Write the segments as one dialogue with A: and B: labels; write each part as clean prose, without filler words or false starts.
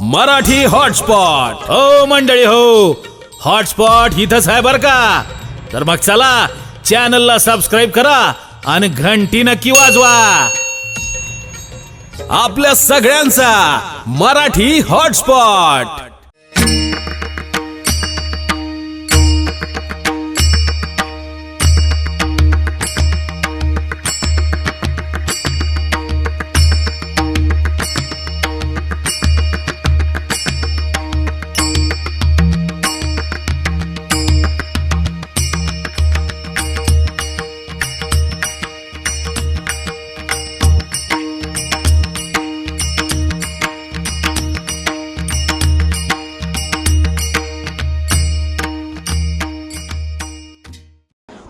A: Marathi hotspot. हो मंडळी हो, हॉटस्पॉट इथंच आहे बर का। तर मग चला चॅनलला सबस्क्राईब करा आणि घंटी नक्की वाजवा। आपल्या सगळ्यांचा मराठी हॉटस्पॉट।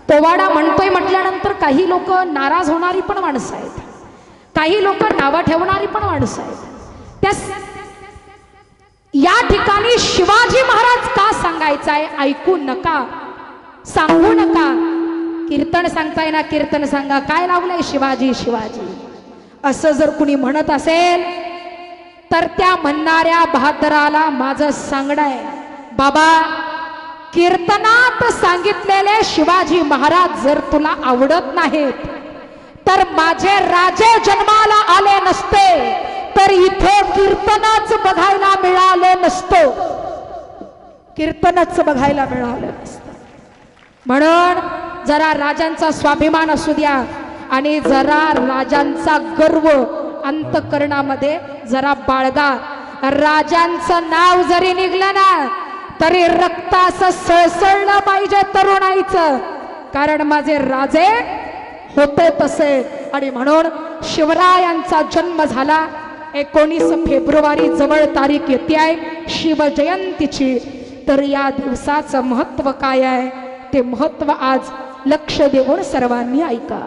B: पोवाडा म्हणतोय म्हटल्यानंतर काही लोक नाराज होणारी पण माणसं आहेत, काही लोक नावं ठेवणारी पण माणसं आहेत। त्या या ठिकाणी शिवाजी महाराज का सांगायचं आहे ऐकू नका, सांगू नका। कीर्तन सांगताय ना, कीर्तन सांगा। काय लावलंय शिवाजी शिवाजी असं जर कुणी म्हणत असेल तर त्या म्हणणाऱ्या बहादराला माझं सांगणं आहे, बाबा कीर्तनात सांगितलेले शिवाजी महाराज जर तुला आवडत नाहीत तर माझे राजे जन्माला आले नसते तर इथे कीर्तनच बघायला मिळालं नसतं, कीर्तनच बघायला मिळालं नसतं। म्हणून जरा राजांचा स्वाभिमान असू द्या आणि जरा राजांचा गर्व अंतःकरणामध्ये जरा बाळगा। राजांचं नाव जरी निघलं ना तरी रक्त असं सळसळलं पाहिजे तरुणाईचं, कारण माझे राजे होते तसे। आणि म्हणून शिवरायांचा जन्म झाला 19 फेब्रुवारी, जवळ तारीख येते आहे शिवजयंतीची। तर या दिवसाचं महत्व काय आहे ते महत्व आज लक्ष देऊन सर्वांनी ऐका।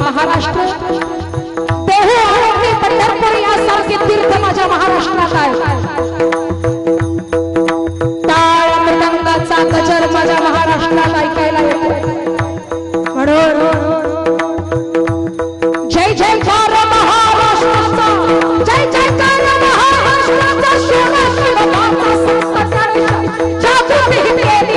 B: महाराष्ट्र देहू आणि पंढरपूर यासारखे तीर्थ माझ्या महाराष्ट्रात आहे। टाळ मृदंगाचा गजर माझ्या महाराष्ट्रात ऐकायला येतो। म्हणून जय जयकार महाराष्ट्राचा, जय जयकार महाराष्ट्राचा। शिव शिव बाबा संस्कार जागृती केली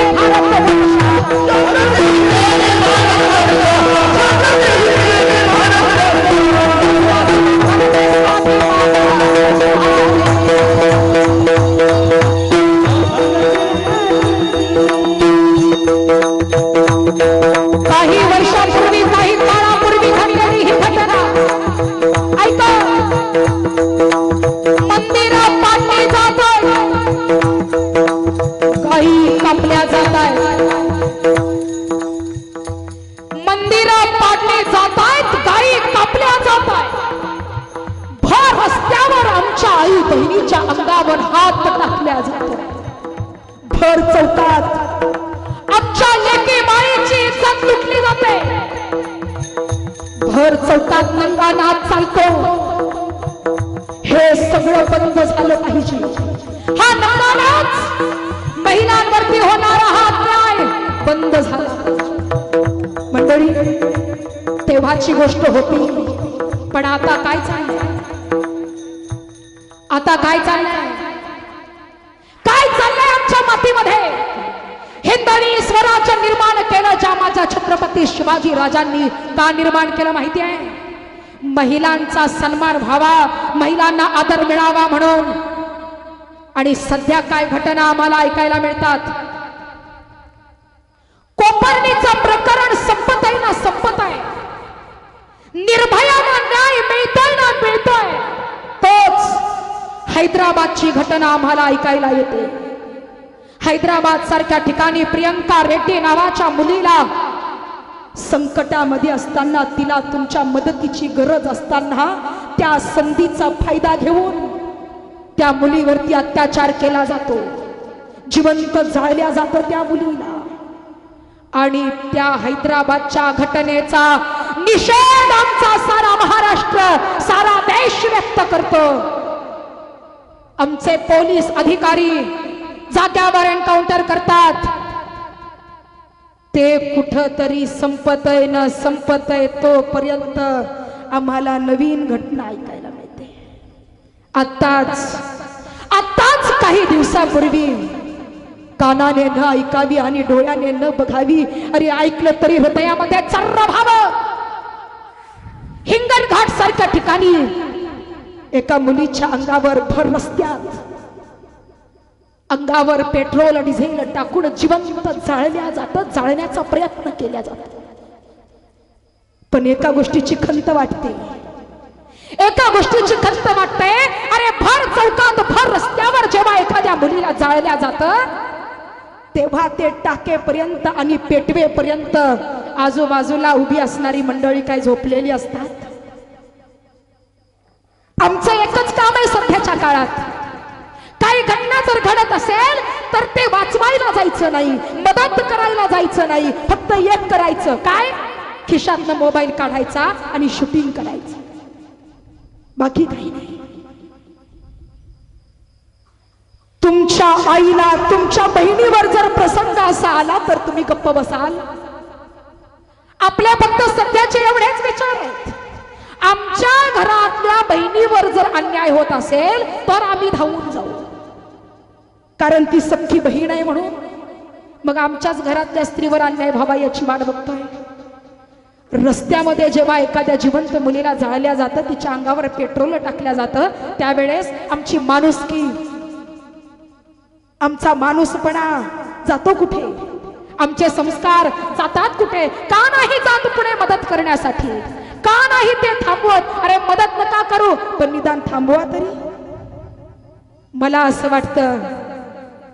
B: काही वर्षापूर्वी, काही काळापूर्वी घडलेली ही घटना ऐका। मंदिरं पाडली जात आहेत, काही कापल्या जात आहेत। मंदिरं पाडली जात आहेत, काही कापल्या जात आहेत। भर रस्त्यावर आमच्या आई बहिणीच्या अंगावर हात टाकल्या जातो। भर चौकात आमच्या लेकी बाईची इज्जत लुटली जाते। भर चौकात नंगा नाच चालतो। हे सगळं बंद झालं पाहिजे। हा नंगा नाच महिलांवरती होणारा हा अन्याय बंद झाला पाहिजे। मंडळी तेव्हाची गोष्ट होती, पण आता काय चाललंय? आता काय चाललंय? काय चाललंय आमच्या मातीमध्ये? हिंदवी स्वराज्य निर्माण केलं ज्या माझ्या छत्रपती शिवाजी राजांनी का निर्माण केलं माहिती आहे? महिलांचा सन्मान व्हावा, महिलांना आदर मिळावा म्हणून. आणि सध्या काय घटना आम्हाला ऐकायला मिळतात? कोपर्णीचं प्रकरण संपत आहे ना, संपत आहे. निर्भयाला न्याय मिळतोय ना, मिळतोय. तोच हैदराबादची घटना आम्हाला ऐकायला येते. हैदराबाद सारख्या ठिकाणी प्रियंका रेड्डी नावाच्या मुलीला संकटामध्ये असताना, तिला तुमच्या मदतीची गरज असताना त्या संधीचा फायदा घेऊन त्या मुलीवरती अत्याचार केला जातो, जिवंत जाळल्या जातं त्या मुलीला. आणि त्या हैदराबादच्या घटनेचा निषेध आमचा सारा महाराष्ट्र, सारा देश व्यक्त करतो. आमचे पोलीस अधिकारी जाग्यावर एन्काउंटर करतात. ते कुठंतरी संपतय न संपतय तोपर्यंत आम्हाला नवीन घटना ऐकायला मिळते. आत्ताच काही दिवसापूर्वी कानाने न ऐकावी आणि डोळ्याने न बघावी, अरे ऐकलं तरी हृदयामध्ये चर्र व्हावं. हिंगणघाट सारख्या ठिकाणी एका मुलीच्या अंगावर भर रस्त्यात अंगावर पेट्रोल डिझेल टाकून जिवंत जाळल्या जातं, जाळण्याचा प्रयत्न केला जातो. पण एका गोष्टीची खंत वाटते, एका गोष्टीची खंत वाटते. अरे भर चौकात, भर रस्त्यावर जेव्हा एखाद्या मुलीला जाळल्या जातं, तेव्हा ते टाकेपर्यंत आणि पेटवेपर्यंत आजूबाजूला उभी असणारी मंडळी काय झोपलेली असतात? आमचं एकच काम आहे सध्याच्या काळात, काही घटना जर घडत असेल तर ते वाचवायला जायचं नाही, मदत करायला जायचं नाही. फक्त एक करायचं, काय? खिशातनं मोबाईल काढायचा आणि शूटिंग करायचं, बाकी काही नाही. तुमच्या आईला, तुमच्या बहिणीवर जर प्रसंग असा आला तर तुम्ही गप्प बसाल? आपल्या फक्त सध्याचे एवढेच विचार आहेत. आमच्या घरातल्या बहिणीवर जर अन्याय होत असेल तर आम्ही धावून जाऊ, कारण ती सख्खी बहीण आहे म्हणून. मग आमच्याच घरातल्या स्त्रीवर अन्याय व्हावा याची वाट बघतोय. रस्त्यामध्ये जेव्हा एखाद्या जिवंत मुलीला जाळल्या जातं, तिच्या अंगावर पेट्रोल टाकल्या जातं, त्यावेळेस आमची माणुसकी, आमचा माणूसपणा जातो कुठे? आमचे संस्कार जातात कुठे? का नाही जात पुढे मदत करण्यासाठी? का नाही ते थांबवत? अरे मदत नका करू, पण निदान थांबवा तरी. मला असं वाटतं,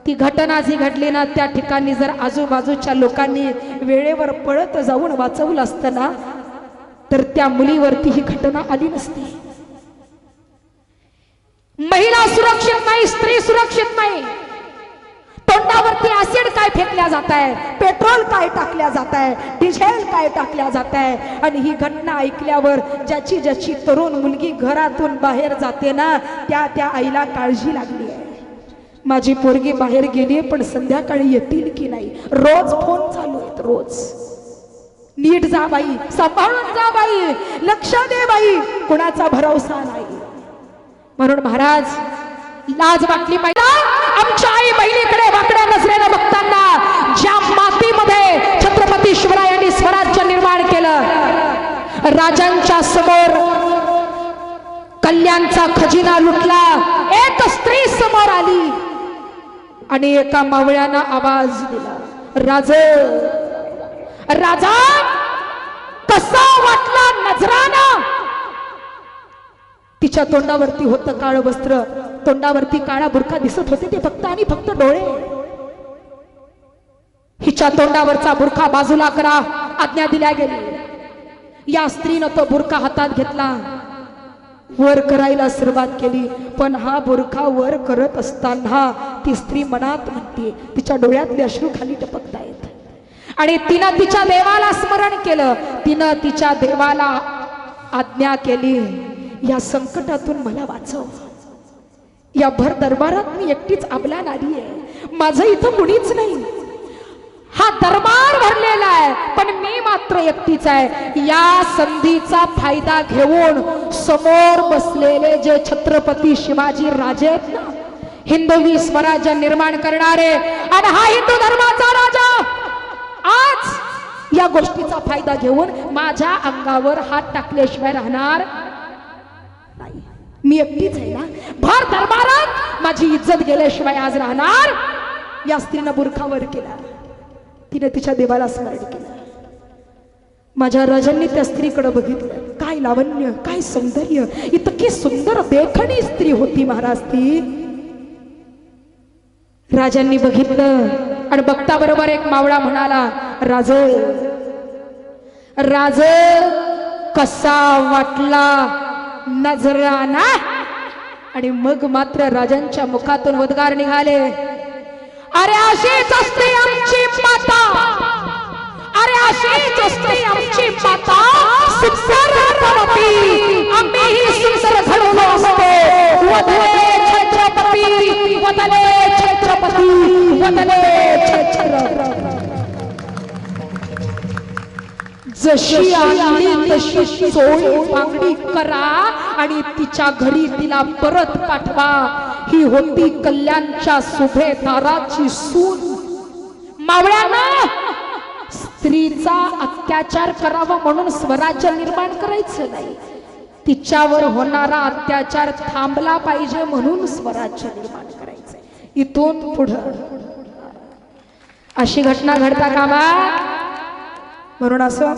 B: ती घटना जी घडली ना, त्या ठिकाणी जर आजूबाजूच्या लोकांनी वेळेवर पळत जाऊन वाचवलं असतं ना, तर त्या मुलीवरती ही घटना आली नसती. महिला सुरक्षित नाही, स्त्री सुरक्षित नाही. तोंडावरती ऍसिड काय फेकल्या जात आहे, पेट्रोल काय टाकल्या जात आहे, डिझेल काय टाकल्या जात आहे. आणि ही घटना ऐकल्यावर ज्याची ज्याची तरुण मुलगी घरातून बाहेर जाते ना, त्या आईला काळजी लागली आहे. माझी पोरगी बाहेर गेली, पण संध्याकाळी येतील की नाही? रोज फोन चालू आहेत, रोज. नीट जा बाई, सांभाळून जा बाई, लक्ष दे बाई, कुणाचा भरोसा नाही. म्हणून महाराज, लाज वाटली पाहिजे आमच्या आई बहिणीकडे वाकड्या नजरेनं बघताना. ज्या मातीमध्ये छत्रपती शिवरायांनी स्वराज्य निर्माण केलं, राजांच्या समोर कल्याणचा खजिना लुटला, एक स्त्री समोर आली आणि एका मावळ्यानं आवाज दिला, राजा कसा वाटला नजराना? तिच्या तोंडावरती होतं काळं वस्त्र, तोंडावरती काळा बुरखा दिसत होते ते फक्त आणि फक्त डोळे. हिच्या तोंडावरचा बुरखा बाजूला करा, आज्ञा दिल्या गेली. या स्त्रीनं तो बुरखा हातात घेतला, वर करायला सुरुवात केली. पण हा बुरखा वर करत असताना ती स्त्री मनात म्हणते, तिच्या डोळ्यातले अश्रू खाली टपकतायत. आणि तिनं तिच्या देवाला स्मरण केलं, तिनं तिच्या देवाला आज्ञा केली, या संकटातून मला वाचव. या भर दरबारात मी एकटीच अबला नारी आहे, माझं इथं कुणीच नाही. हा दरबार भरलेला आहे, पण मी मात्र मात्र एकटीच आहे. या संधीचा फायदा घेऊन समोर बसलेले जे छत्रपती शिवाजी राजे आहेत ना, हिंदवी स्वराज्य निर्माण करणारे आणि हा हिंदू धर्माचा राजा, आज या गोष्टीचा फायदा घेऊन माझ्या अंगावर हात टाकल्याशिवाय राहणार नाही. मी एकटीच आहे ना, भर दरबारात माझी इज्जत गेल्याशिवाय आज राहणार. या स्त्रीनं बुरखावर केला, तिने तिच्या देवाला स्मरण केलं. माझ्या राजांनी त्या स्त्रीकडे बघितलं. काय लावण्य, काय सौंदर्य, इतकी सुंदर देखणी स्त्री होती महाराज ती. राजांनी बघितलं आणि बघता बरोबर एक मावळा म्हणाला, राज राज कसा वाटला नजराना. आणि मग मात्र राजांच्या मुखातून उद्गार निघाले, अरे अशीच असते आमची माता, अरे अशीच असते आमची माता, सुंदर रूपवती आम्हीही सुंदर घडवलो असतो. वदले छत्रपती, वदले छत्रपती, वदले छत्रपती. जशी आली तशी चोळी बांगडी करा आणि तिच्या घरी तिला परत पाठवा. ही होती कल्याणच्या सुभेदाराची सून. मावळ्यांना स्त्रीचा अत्याचार करावा म्हणून स्वराज्य निर्माण करायचं नाही, तिच्यावर होणारा अत्याचार थांबला पाहिजे म्हणून स्वराज्य निर्माण करायचं. इथून पुढं अशी घटना घडता कामा. म्हणून असं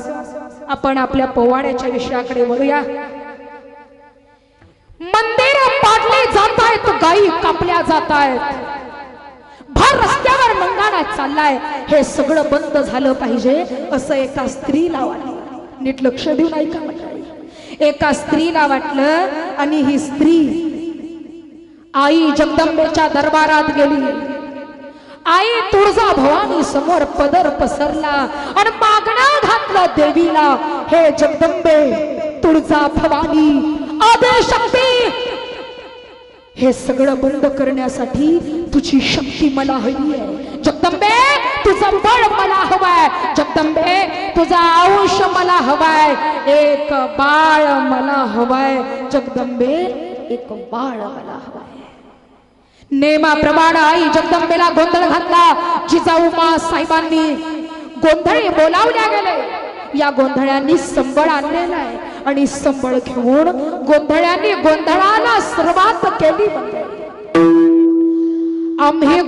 B: आपण आपल्या पोवाड्याच्या विषयाकडे वळूया. मंदिर पाडले जात आहेत, गायी कापल्या जात आहेत, भर रस्त्यावर मंगाणा चाललाय. हे सगळं बंद झालं पाहिजे असं एका स्त्रीला वाटलं. नीट लक्ष देऊन ऐका मंडळी. एका स्त्रीला वाटलं आणि ही स्त्री आई जगदंबेच्या दरबारात गेली. आई तुळजा भवानी समोर पदर पसरला आणि मागणं घातलं देवीला, हे जगदंबे तुळजा भवानी आदिशक्ती, हे सगळं बंद करण्यासाठी तुझी शक्ती मला हवी आहे. जगदंबे तुझं बळ मला हवाय, जगदंबे तुझा अंश मला हवाय, एक बाळ मला हवाय, जगदंबे एक बाळ मला हवाय. नेमाप्रमाणे आई जगदंबेला गोंधळ घातला. जिजाऊ मा साहेबांनी गोंधळी बोलावल्या गेले. या गोंधळ्यांनी संबळ आणलेला आहे आणि संबळ घेऊन गोंधळ्यांनी गोंधळाला सुरुवात केली. आम्ही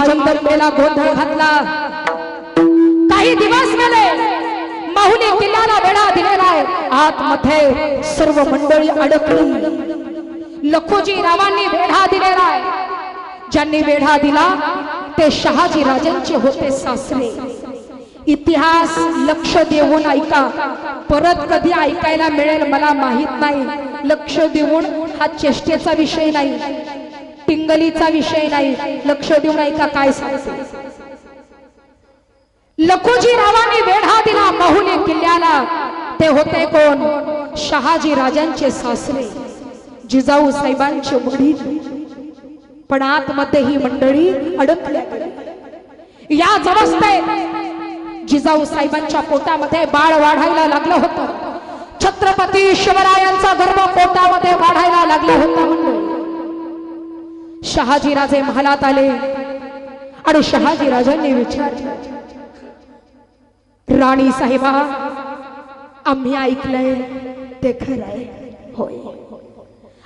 B: जगदंबेला गोंधळ घातला. काही दिवस गेले, माहुली किल्ल्याला वेढा दिलेला आहे. आतमध्ये सर्व मंडळी अडकली. लखोजी रावांनी वेढा दिलेला आहे. ज्यांनी वेढा दिला ते शहाजी राजांचे होते सासरे. इतिहास लक्ष देऊन ऐका, परत कधी ऐकायला मिळेल मला माहित नाही. लक्ष देऊन, हा चेष्टेचा विषय नाही, टिंगलीचा विषय नाही, लक्ष देऊन ऐका काय सांगते. लखोजी रावांनी वेढा दिला माहुली किल्ल्याला. ते होते कोण? शहाजी राजांचे सासरे, जिजाऊ साहेबांचे वडील. पण आतमध्ये ही मंडळी अडकल्या. या अवस्थेत जिजाऊ साहेबांच्या पोटामध्ये बाळ वाढायला लागलं होतं. छत्रपती शिवरायांचा गर्भ पोटामध्ये वाढायला लागला होता. शहाजीराजे महालात आले आणि शहाजीराजांनी विचारले, राणी साहेबा, आम्ही ऐकलंय ते खरं आहे? होय.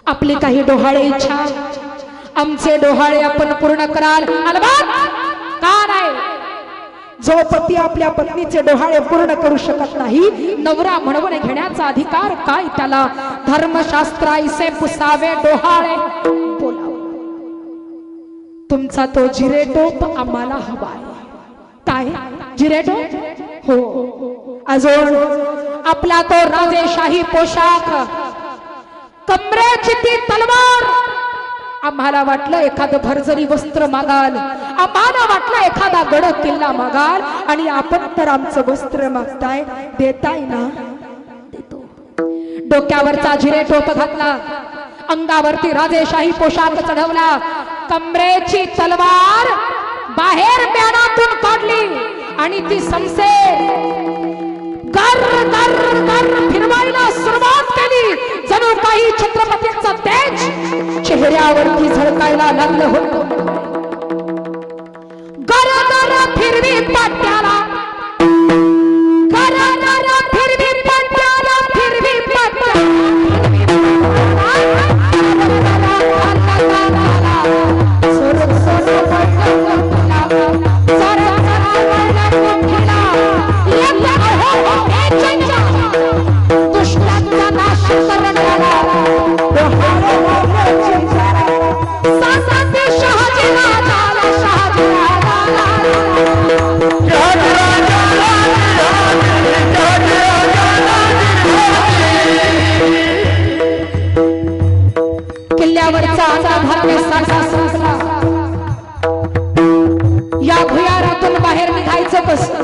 B: आपली काही डोहाळे इच्छा, आमचे डोहाळे आपण पूर्ण कराल? अलबत्त. का नाही? जो पती आपल्या पत्नीचे डोहाळे पूर्ण करू शकत नाही, नवरा म्हणवून घेण्याचा अधिकार काय त्याला? धर्मशास्त्र ऐसे पुसावे डोहाळे. बोला, तुमचा तो जिरेटोप आम्हाला हवाय. काय जिरेटोप? हो. अजून आपला तो राजेशाही पोशाख, कमरेची ती तलवार. आम्हाला वाटलं एखादं भरजरी वस्त्र मागाल, आम्हाला वाटलं एखादा गड किल्ला मागाल, आणि आपण तर आमचं वस्त्र मागताय. देताय ना? देतो. डोक्यावरचा जिरेटोप घातला, अंगावरती राजेशाही पोशाख चढवला, कमरेची तलवार बाहेर म्यानातून काढली आणि ती समसेर गर गर गर फिरवायला सुरुवात केली. जणू काही छत्रपतींचा तेज चेहऱ्यावरती झळकायला लागलं होतं. गर गर फिरवी पाट्याला, गर गर फिरवी पाट्याला, फिरवी पाट्याला. दुष्टांचा नाश करणारा किल्ल्यावरचा अंधाराने साठा संपला. या भुयारातून बाहेर निघायचं कसं?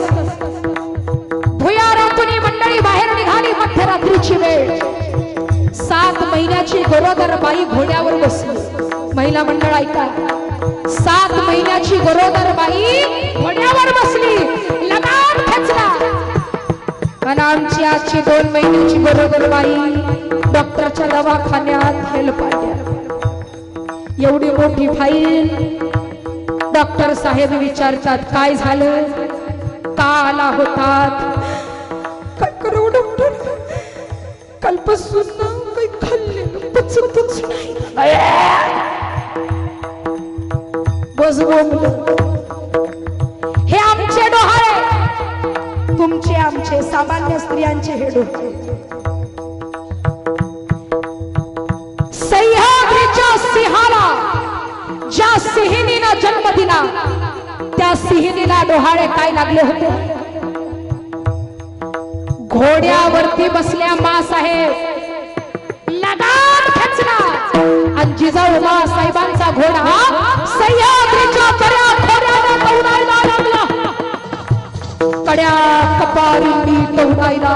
B: भुयारातून मंडळी बाहेर निघाली. मध्यरात्रीची वेळ. 7 महिन्याची गरोदर बाई घोड्यावर बसली. महिला मंडळ ऐका, 7 महिन्याची गरोदर बाई घोड्यावर बसली, लगाम खेचला. आणि आमची आजची 2 महिन्याची गरोदर बाई डॉक्टरच्या दवाखान्यात हेलपाट्या. एवढी मोठी फाईल. डॉक्टर साहेब विचारतात, काय झालं? का आला होतात? काय करू डॉक्टर, कालपासून ना काही खाल्लेलं पचतच नाही. हे आमचे डोहाळे, तुमचे आमचे सामान्य स्त्रियांचे हे डोहाळे. सह्याद्रीच्या सिंहाला ज्या सिंहिणीनं जन्म दिला, त्या सिंहिणीला डोहाळे काय लागले होते? घोड्यावरती बसल्या मासाहेब लगाम खेचला आणि जिजाऊ मासाहेबांचा घोडा सह्याद्रीच्या कड्या तवडायला लागला. कड्या कपारींनी तवडायला.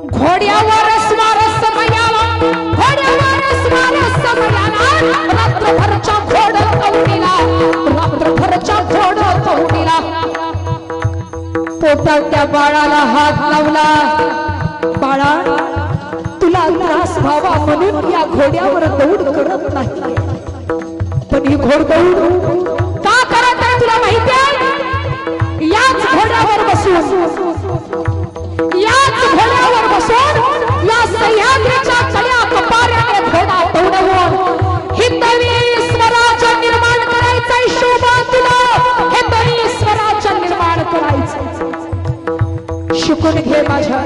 B: घोड्यावर स्वारस्य मयाला, घोड्यावर स्वारस्य मयाला. रात्रभरच्या घोड तवडीला, रात्रभरच्या घोड तवडीला. पोटात त्या बाळाला हात लावला. बाळा, तुला त्रास व्हावा म्हणून या घोड्यावर दौड करत नाही, पण ही घोडदौड का करत आहे तुला माहिती आहे? याच घोड्यावर बसून, याच घोड्यावर बसून या सह्याद्रीच्या कड्या कपाऱ्याने घोडा दौडवून हिंदवी स्वराज्य निर्माण करायचंय. शोभा तुला हिंदवी स्वराज्य निर्माण करायचंय. शिकून घे माझ्या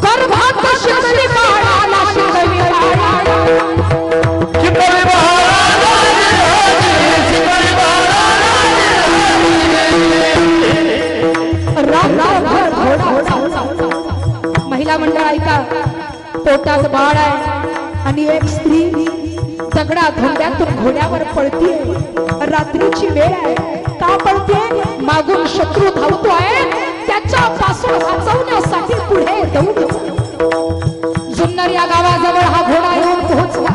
B: गर्भात शिकली बाळाला, शिकली बाळाला, शिकली बाळाला, शिकली बाळाला. महिला मंडळ ऐका, पोटात बाळ आहे आणि एक स्त्री दगडा धोंड्यातून घोड्यावर पळतीये. रात्रीची वेळ आहे. का पळते? मागून शत्रू धावतोय, त्याच्यापासून वाचवण्यासाठी पुढे दौड. जुन्नर या गावाजवळ हा घोडा येऊन पोहोचला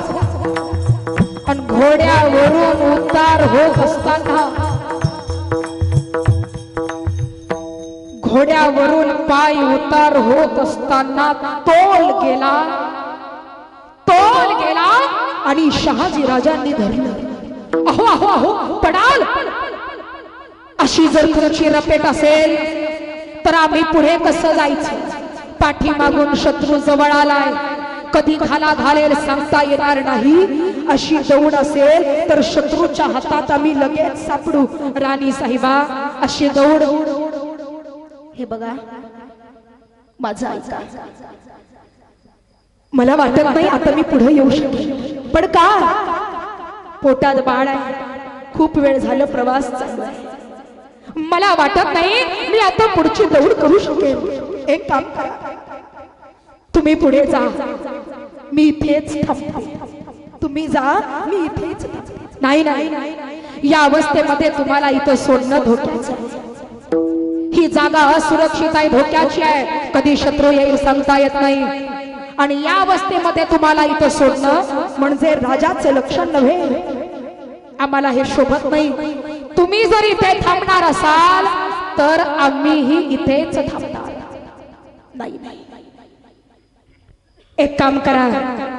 B: आणि घोड्यावरून उतार होत असताना, घोड्यावरून पाय उतार होत असताना तोल गेला आणि शहाजी राजांनी धरलं. अहो अहो अहो पडाल. अशी जर तुमची रपेट असेल तर आम्ही पुढे कसं जायचं? पाठीमागून शत्रू जवळ आलाय, कधी घाला घालेल सांगता येणार नाही. अशी दौड असेल तर शत्रूच्या हातात आम्ही लगेच सापडू. राणी साहेबा अशी दौड. हे बघा माझं ऐका. मला वाटत नाही आता मी पुढे येऊ शकेन. पण का? पोटात बाळ आहे, खूप वेळ झालं प्रवास चालू आहे. मला वाटत नाही मी आता पुढची दौड करू शकेन. एक काम करा, तुम्ही पुढे जा, मी इथेच थांबते. तुम्ही जा, मी इथेच थांबते. नाही नाही, या अवस्थेमध्ये तुम्हाला इथं सोडणं धोक्याचं. ही जागा असुरक्षित आहे, धोक्याची आहे. कधी शत्रू येईल सांगता येत नाही. आणि या अवस्थेमध्ये तुम्हाला इथं सोडणं म्हणजे राजाचं लक्षण नव्हे. आम्हाला हे शोभत नाही. तुम्ही जर इथे थांबणार असाल तर आम्हीही इथेच थांबणार. नाही नाही, एक काम करा,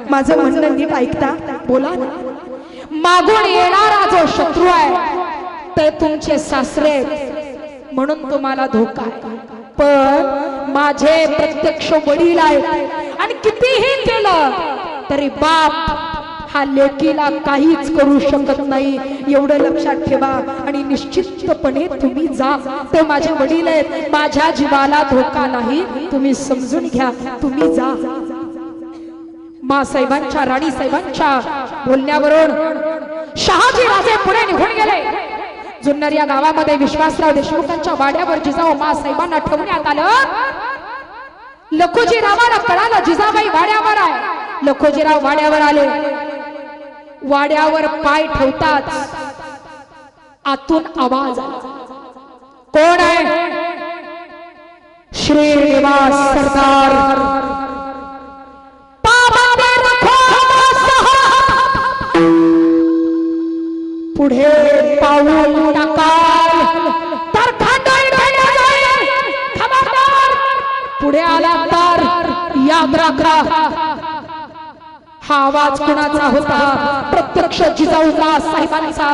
B: माझं म्हणणं नीट ऐकता, बोला ना. मागून येणारा जो शत्रू आहे ते तुमचे सासरे म्हणून तुम्हाला धोका आहे. पण माझे प्रत्यक्ष वडील आहेत आणि कितीही केलं तरी बाप हा लेकीला काहीच करू शकत नाही. एवढं लक्षात ठेवा. आणि निश्चितपणे तुम्ही जा. ते माझे वडील आहेत, माझ्या जीवाला धोका नाही, तुम्ही समजून घ्या. तुम्ही जा. मा साहेबांच्या, राणी साहेबांच्या बोलण्यावरून शहाजी राजे पुढे निघून गेले. जुन्नर या गावामध्ये विश्वासराव देशमुखांच्या वाड्यावर जिजाऊ मा साहेबांना ठेवण्यात आलं. लखोजीरावाला कळालं जिजाबाई वाड्यावर आहे. लखोजीराव वाड्यावर आले. वाड्यावर पाय ठेवतात आतून आवाज आला. कोण आहे? श्रीनिवास सरदार. पुढे पाऊल टाकाल तर खांडोळी ढळल्या जाईल. खबरदार, पुढे आला तर याद राखा. हा आवाज कुणाचा होता? प्रत्यक्ष जिजाऊ साहेबांचा.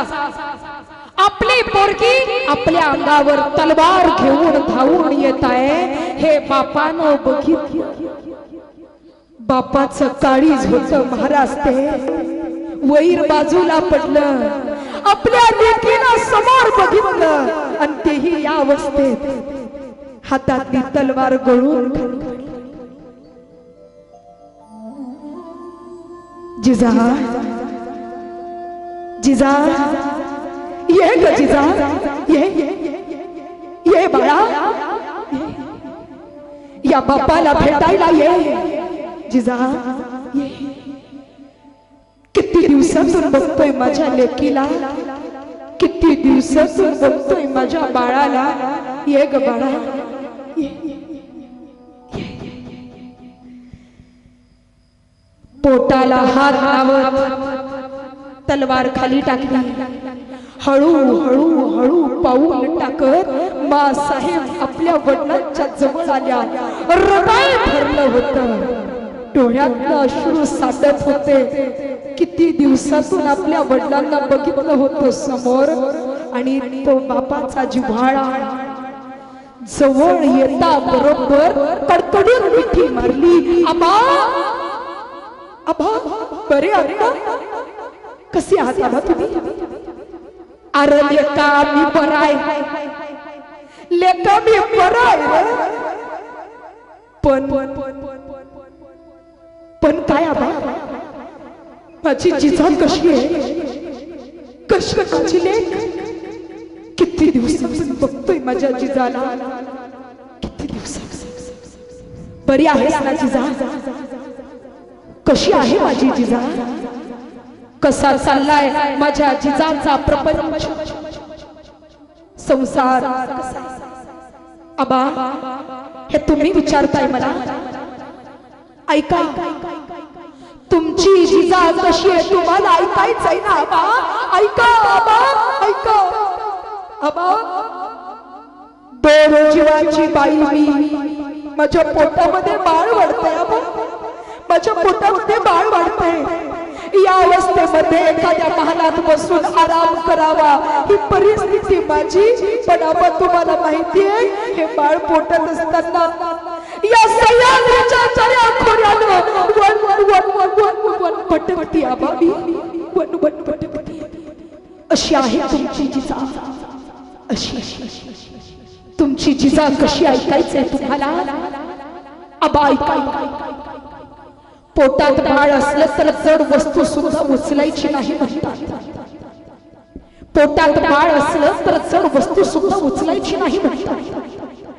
B: आपली पोरगी आपल्या अंगावर तलवार घेऊन धावून येत आहे हे बापानं बघितलं. बापाचं काळीज होतं महाराज. ते वैर बाजूला पडलं. आपल्या लेकीला समोर बघितलं आणि तेही या अवस्थेत, हातातली तलवार गळून. जिजा, जिजा, ये ग जिजा, ये बाळा, या बापाला भेटायला ये. जिजा, किती दिवसातून बघतोय माझ्या लेकीला, किती दिवसातून बघतोय माझ्या बाळाला. ये ग बाळा, पोटाला हात लावत तलवार खाली टाकली. हळू हळू हळू पाऊल टाकत मा साहेब आपल्या वडिलांच्या जवळ आल्या. हृदय भरलं होतं, डोळ्यात अश्रू साठत होते. किती दिवसातून आपल्या वडिलांना बघितलं होतं समोर आणि तो बापाचा जिव्हाळा. जवळ येता बरोबर कडकडून मिठी मारली. आबा, आबा, बरे आहात? कसे आहात आबा तुम्ही? अरे लेका मी बराय, लेका मी बराय. पण काय आबा, माझी जिजा कशी आहे? कशी लेक? किती दिवसापासून बघतोय माझ्या जिजाला. किती दिवसापासून. बरी आहेस ना जिजा? कशी आहे माझी जिजा? कसा चाललाय माझ्या जिजाचा प्रपंच, संसार? आबा, हे तुम्ही विचारताय मला? ऐका, तुमची जिजा कशी आहे तुम्हाला ऐकायचंय ना आबा? ऐका आबा, ऐका आबा. दोन जीवाची बाई मी. माझ्या पोटामध्ये बाळ वाढतंय आबा, माझ्या पोटामध्ये बाळ वाढतंय. या अवस्थेमध्ये एखाद्या महालात बसून आराम करावा ही परिस्थिती माझी. पण आबा तुम्हाला माहितीये हे बाळ पोटात असताना या सह्याद्रीच्या चऱ्याखोऱ्यानं वन वन वन वन वन वन भटकती आबा मी वन वन भटकती. अशी आहे तुमची जिजा. अशी तुमची जिजा कशी ऐकायचंय तुम्हाला आबा ऐकाय. पोटात बाळ असलं तर जड वस्तू सुद्धा उचलायची नाही म्हणतात. पोटात बाळ असलं तर जड वस्तू सुद्धा उचलायची नाही म्हणतात.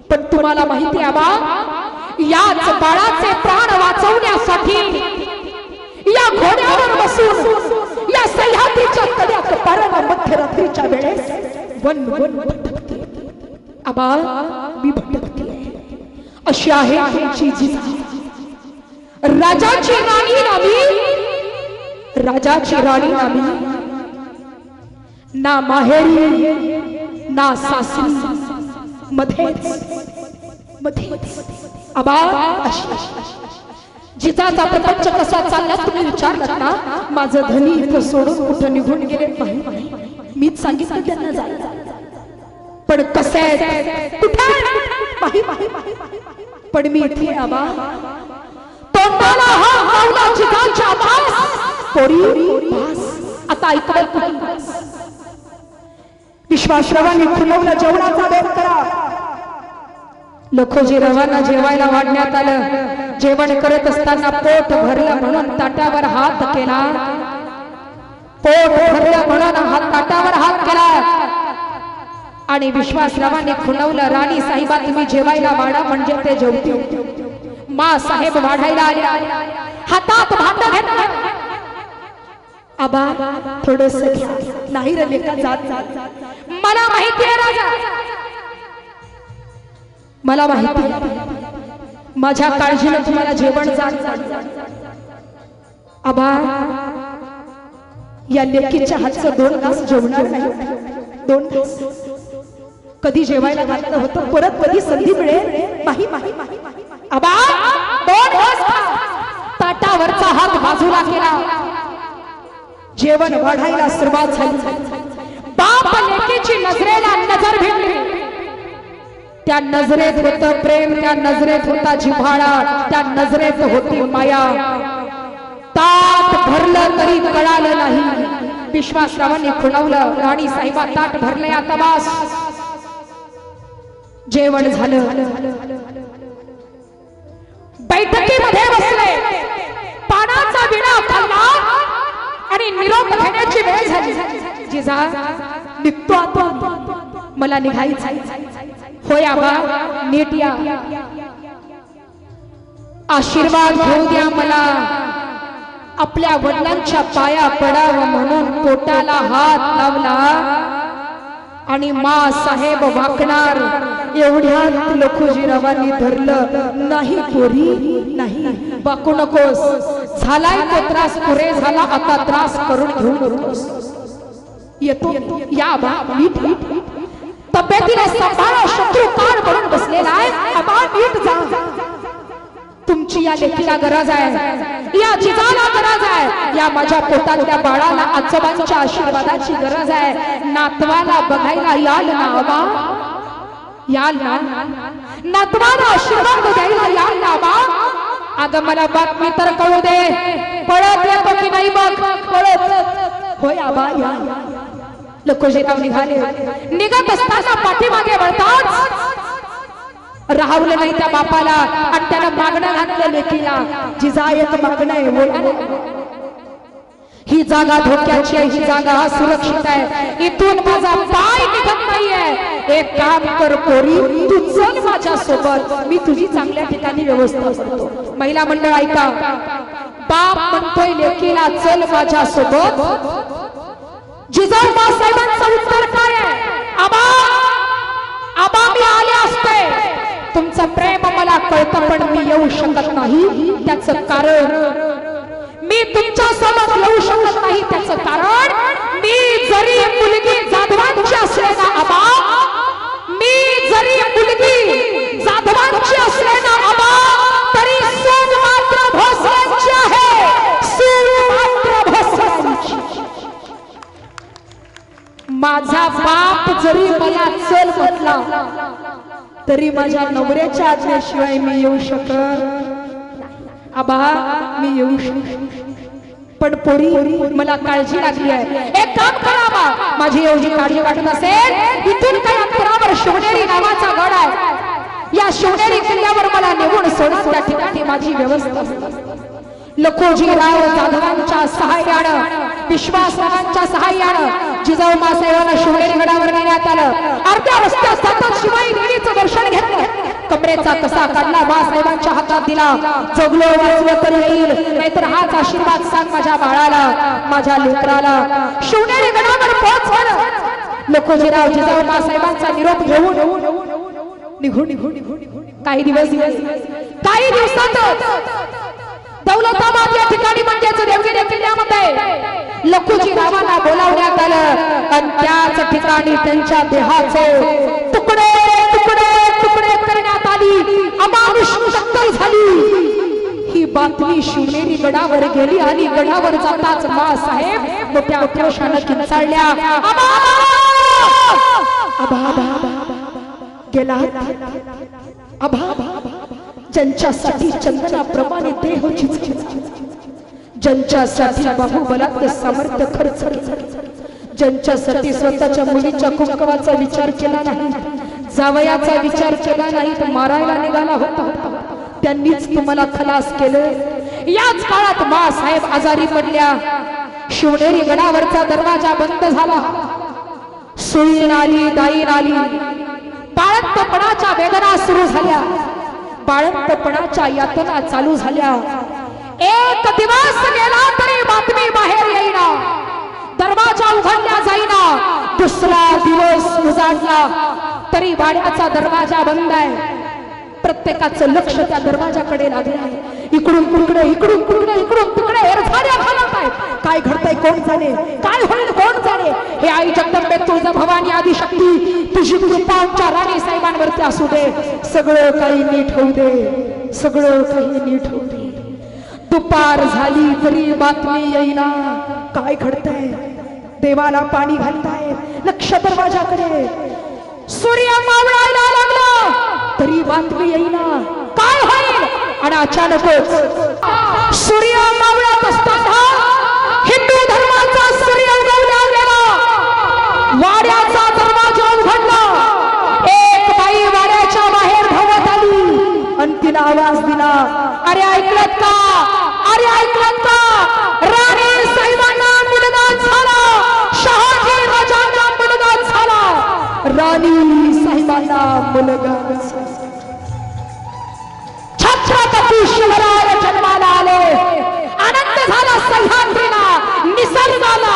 B: पण तुम्हाला माहिती आहे बा याच बाळाचे प्राण वाचवण्यासाठी या घोड्यावर बसून या सह्याद्रीच्या कड्यात पाराला मध्यरात्रीच्या वेळेस वन वन भटकते आबा मी भटकते. अशी आहे आमची जिजा. राजाची राणी नामी राजाची राणी नामी ना माहेरी ना सासरी मध्ये आबा जिजाचा प्रपंच कसा चालला तुम्ही विचारलात ना. माझं धनी इथं सोडून कुठं निघून गेले मीच सांगितलं त्यांना जायला. पण कसं आहे पण मी इथे आबा तोंडाला हा हावला जिजाच्या बास पोरी बास. आता ऐकलं विश्वासरावांनी खुलवलं जेवणाचा बेत करा. लखोजीरावांना जेवायला वाढण्यात आलं. जेवण करत असताना पोट भरलं म्हणून ताटावर हात केला. पोट भरलं म्हणून ताटावर हात केला आणि विश्वासरावांनी खुलवलं राणी साहेबा तुम्ही जेवायला वाढा म्हणजे ते जेवतील. मा साहेब वाढायला आल्या. हातात भांड घेतलं. आबा थोडस नाही रे का जात मला माहिती आहे राजा. मला माहिती माझ्या काळजीने तुम्हाला जेवण जात. आबा या लेकीच्या हातचं 2 तास जेवणार नाही. 2 तास कधी जेवायला घातलं होतं परत कधी संधी मिळेल माही माही आबा 2 तास ताटावरचा हात बाजूला केला. जेवण वाढायला सुरुवात झाली. बाप लेकीची नजरेला नजर भिडली. त्या नजरेत होतं प्रेम, त्या नजरेत होता जिव्हाळा, त्या नजरेत होती माया. ताट भरलं तरी कळालं नाही. विश्वासरावांनी खुणवलं राणी साहेबा ताट भरले आता बास. जेवण झालं. बैठकीमध्ये बसले. पानाचा विडा खाल्ला आणि निरोप घेण्याची वेळ झाली. जिजा निघतो आता मला निघायचं. होय आबा नीट या. आशीर्वाद घेऊ द्या मला. आपल्या वडिलांच्या पाया पडावं म्हणून पोटाला हात लावला आणि मा साहेब वाकणार एवढ्यात लखोजीरावांनी धरलं. नाही पोरी नाही वाकू नकोस. झालाय तो त्रास पुरे झाला. आता त्रास करून घेऊ नकोस. येतो या बा नीट तब्येतीने सांभाळा. शत्रू कार बनून बसलेला आहे. आबा नीट जा. तुमची या लेकीला गरज आहे. या जिजाला गरज आहे. या माझ्या पोटातल्या बाळाला आजोबांच्या आशीर्वादाची गरज आहे. नातवाला बघायला याल ना आबा. याल ना नातवाला आशीर्वाद द्यायला याल ना आबा. अगं मला बातमी तर कळू दे. पळत येतो की नाही बघ पळत. होय आबा या. लखोजीराव निघाले. निघत असताना पाठीमागे वळतात. राहवलं नाही त्या बापाला आणि त्याला मागणं घातलं लेकीला. जिजा एक मागणं आहे. ही जागा धोक्याची आहे. ही जागा सुरक्षित आहे. इथून माझा पाय निघत नाहीये. एक काम कर पोरी तू चल माझ्या सोबत. मी तुझी चांगल्या ठिकाणी व्यवस्था करतो. महिला मंडळ ऐका. बाप म्हणतोय लेकीला चल माझ्या सोबत. जिजाऊ साहेबांचं उत्तर काय आहे. आबा आबा मी आले असते. तुमचं प्रेम मला कळतं पण मी येऊ शकत नाही. त्याचं कारण मी तुमच्या सोबत येऊ शकत नाही. त्याचं कारण मी जरी मुलगी जाधवांची असले ना आबा. मी जरी मुलगी जाधवांची असले ना आबा तरी सून मात्र भोसल्यांची आहे. सून मात्र भोसले माझा बाप जरी मला चल म्हटला तरी माझ्या नवऱ्याच्या आज्ञेशिवाय मी येऊ शकत आबा मी येऊ शकत पण पोरी मला काळजी लागली आहे एक काम करा बा माझी एवढी काळजी वाटत असेल इथून काही अंतरावर शिवनेरी नावाचा गड आहे या शिवनेरी किल्ल्यावर मला निघून सोडून त्या ठिकाणी माझी व्यवस्था लखोजीराव जाधवांच्या सहाय्यानं विश्वासरावांच्या सहाय्यानं जिजाऊ मासाहेबांना शिवनेरी गडावर नेण्यात आलं अर्ध्या रस्त्यात सतत शिवाई देवीचं दर्शन घेतलं कमरेचा कसा काढला मासाहेबांच्या हातात दिला जगलो वाचलं तर येईल नाहीतर हाच आशीर्वाद सांग माझ्या बाळाला माझ्या लेकराला शिवनेरी गडावर पोहोचलं लखोजीराव जिजाऊ मासाहेबांचा निरोप घेऊन निघून काही दिवसात दौलताबाद या ठिकाणी म्हणजेच देवगिरी किल्ल्यामध्ये लखोजीरावांना बोलावण्यात आलं आणि त्याच ठिकाणी त्यांच्या देहाचे तुकडे तुकडे तुकडे करण्यात आली अमानुष टक्कल झाली ही बातमी शिवनेरी गडावर गेली आणि गडावर जाताच मासाहेब मोठ्या आक्रोशाने किंचाळल्या गेला ज्यांच्यासाठी चंदनाप्रमाणे देह ज्यांच्यासाठी बाहुबलात सामर्थ्य खर्च ज्यांच्यासाठी स्वतःच्या मुलीच्या कुंकवाचा विचार केला नाही जावयाचा विचार केला नाही तर मारायला निघाला होता त्यांनीच तुम्हाला खलास केलं याच काळात मासाहेब आजारी पडल्या शिवनेरी गडावरचा दरवाजा बंद झाला सुईन आली दाईन आली बाळंतपणाच्या वेदना सुरू झाल्या बाळंतपणाच्या यातना चालू झाल्या एक दिवस गेला तरी बातमी बाहेर येईना दरवाजा उघडला जाईना दुसरा दिवस उजाडला तरी वाड्याचा दरवाजा बंद आहे प्रत्येकाचं लक्ष त्या दरवाजाकडे लागलं आहे इकडून तिकडे इकडून तिकडे इकडून तिकडे एरझाऱ्या घालत आहेत काय घडतंय कोण जाणे काय होईल कोण जाणे हे आई जगदंबे तुळजाभवानी आदिशक्ती तुझी कृपा आमच्या राणी साहेबांवरती असू दे सगळं काही नीट होऊ दे सगळं काही नीट होऊ दे दुपार झाली तरी बातमी येईना काय घडतंय देवाला पाणी घालताय लक्ष दरवाजाकडे सूर्य मावळायला लागला तरी बातमी येईना काय होईल आणि अचानकच सूर्य मावळत असताना हिंदू धर्माचा सूर्य उगवला गेला वाड्याचा दरवाजा उघडला एक बाई वाड्याच्या बाहेर धावत आली आणि तिला आवाज दिला अरे ऐकलत का अरे ऐकलत का राणी साहेबांना मुलगा झाला शहाजी राजांना मुलगा झाला राणी साहेबांना मुलगा छत्रपती शिवराय जन्माला आले आनंद झाला सह्याद्रीला निसर्गाला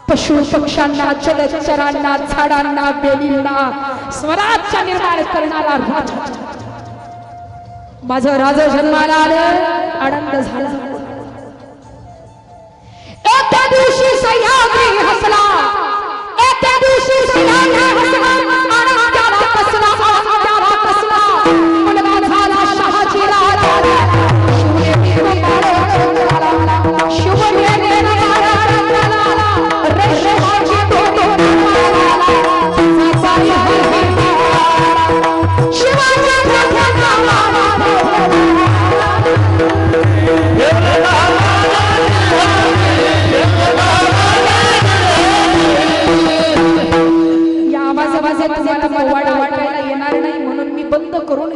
B: पशु पक्ष्यांना जलचरांना झाडांना बेलींना स्वराज्य निर्माण करणारा राजा माझं राजा जन्माला आलं आनंद झाला एका दिवशी सह्याद्री हसला एका दिवशी सह्याद्री हसला आनंदाला कसला आनंदाला कसला मुलगा झाला शहाजी राजा शिवनेरी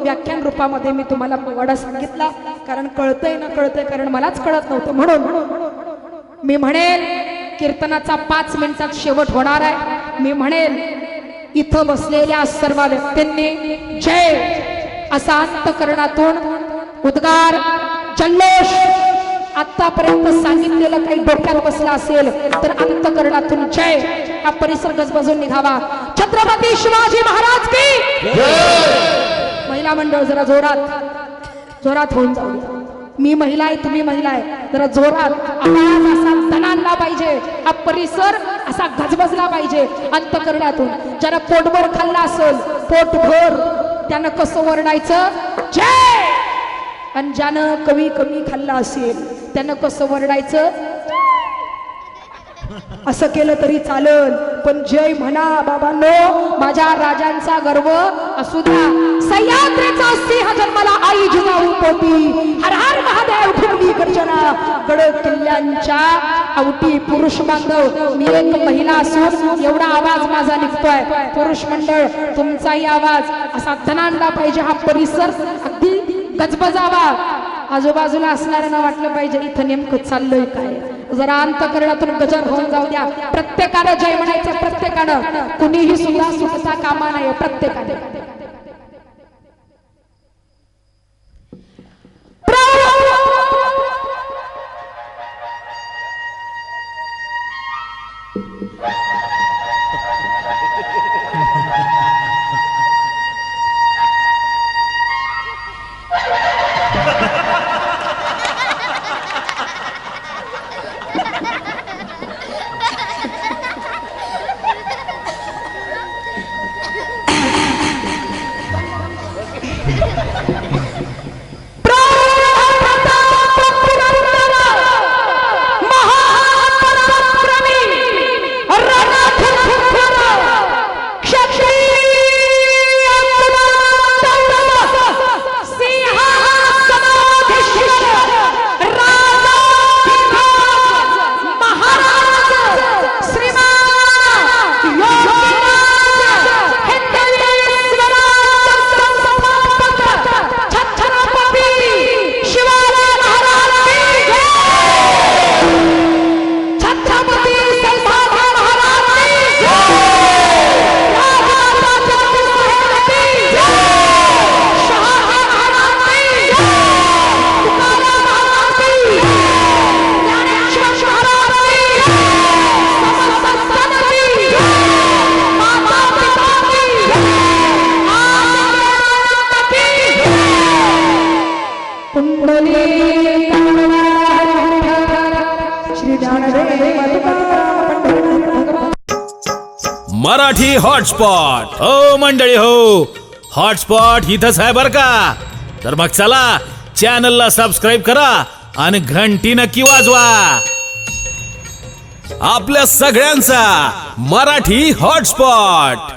B: व्याख्यान रूपामध्ये मी तुम्हाला पोवाडा सांगितला कारण कळतंय ना कळतंय कारण मलाच कळत नव्हतं म्हणून मी म्हणेल कीर्तनाचा 5 मिनिटात शेवट होणार आहे मी म्हणेल इथं बसलेल्या सर्व व्यक्तींनी जय असा अंतकरणातून उद्गार जल्लोष आतापर्यंत सांगितलेलं काही डोक्यात बसला असेल तर अंतकरणातून जय हा परिसर गजबजून निघावा छत्रपती शिवाजी महाराज की महिला मंडळ जरा जोरात होऊन जाऊ मी महिला आहे तुम्ही महिला आहे जरा जोरात आवाज असा दणाणला पाहिजे हा परिसर असा गजबजला पाहिजे अंतकरणातून ज्याला पोटभर खाल्ला असेल पोटभर त्यानं कसं वरडायचं जय आणि ज्यानं कमी खाल्ला असेल त्यानं कसं वरडायचं असं केलं तरी चालल, पण जय म्हणा बाबांनो, माझ्या राजांचा गर्व असू द्या. सह्याद्रीचा सिंह जन्माला आई जिजाऊ पोटी, हर हर महादेव ठेवली गर्जना, गड किल्ल्यांच्या आवटी. पुरुष बांधव, मी एक महिला असून एवढा आवाज माझा निघतोय. पुरुष मंडळ, तुमचाही आवाज असा धनांडला पाहिजे. हा परिसर अगदी गजबजावा. आजूबाजूला असणाऱ्यांना वाटलं पाहिजे इथं नेमकं चाललंय काय. जरा अंतकरणातून गजर होऊन जाऊ द्या. प्रत्येकानं जय म्हणायचं, प्रत्येकानं, कुणीही सुद्धा सुटता कामा नये, प्रत्येकाने.
A: मराठी हॉटस्पॉट. हो मंडळी हो, हॉटस्पॉट इथंच आहे बर का. तर मग चला, चॅनलला सबस्क्राईब करा आणि घंटी नक्की वाजवा. आपल्या सगळ्यांचा मराठी हॉटस्पॉट.